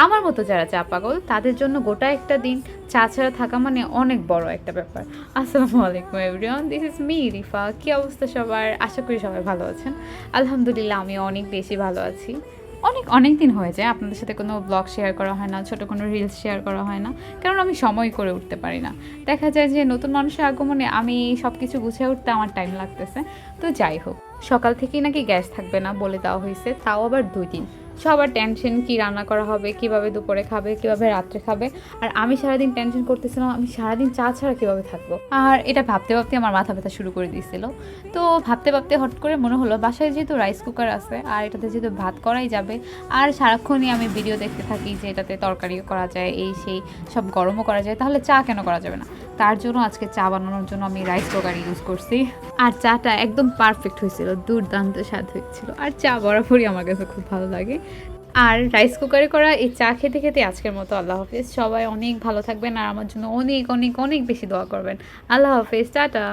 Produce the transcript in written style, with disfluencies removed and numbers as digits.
আমার মতো যারা চা পাগল তাদের জন্য গোটা একটা দিন চা ছাড়া থাকা মানে অনেক বড় একটা ব্যাপার। আসসালামু আলাইকুম everyone, this is me Rifa. কী অবস্থা সবার? আশা করি সবাই ভালো আছেন। আলহামদুলিল্লাহ আমি অনেক বেশি ভালো আছি। অনেক দিন হয়ে যায় আপনাদের সাথে কোনো ব্লগ শেয়ার করা হয় না, ছোটো কোনো রিলস শেয়ার করা হয় না, কারণ আমি সময় করে উঠতে পারি না। দেখা যায় যে নতুন মানুষের আগমনে আমি সব কিছু গুছিয়ে উঠতে আমার টাইম লাগতেছে। তো যাই হোক, সকাল থেকেই নাকি গ্যাস থাকবে না বলে দেওয়া হয়েছে, তাও আবার 2 দিন। সবার টেনশন, কি রান্না করা হবে, কিভাবে দুপুরে খাবে, কিভাবে রাত্রে খাবে। আর আমি সারাদিন টেনশন করতেছিলাম আমি সারাদিন চা ছাড়া কীভাবে থাকবো। আর এটা ভাবতে ভাবতে আমার মাথা ব্যথা শুরু করে দিয়েছিল। তো ভাবতে ভাবতে হঠাৎ করে মনে হলো বাসায় যেহেতু রাইস কুকার আছে আর এটাতে যেহেতু ভাত করাই যাবে, আর সারাক্ষণই আমি ভিডিও দেখতে থাকি যে এটাতে তরকারিও করা যায়, এই সেই সব গরমও করা যায়, তাহলে চা কেন করা যাবে না। তার জন্য আজকে চা বানানোর জন্য আমি রাইস কুকার ইউজ করছি। আর চাটা একদম পারফেক্ট হয়েছিল, দুর্দান্ত স্বাদ হয়েছিল। আর চা বরাবরই আমার কাছে খুব ভালো লাগে। আর রাইস কুকারে করা এই চা খেতে খেতে আজকের মতো আল্লাহ হাফেজ। সবাই অনেক ভালো থাকবেন আর আমার জন্য অনেক অনেক অনেক বেশি দোয়া করবেন। আল্লাহ হাফেজ, টাটা।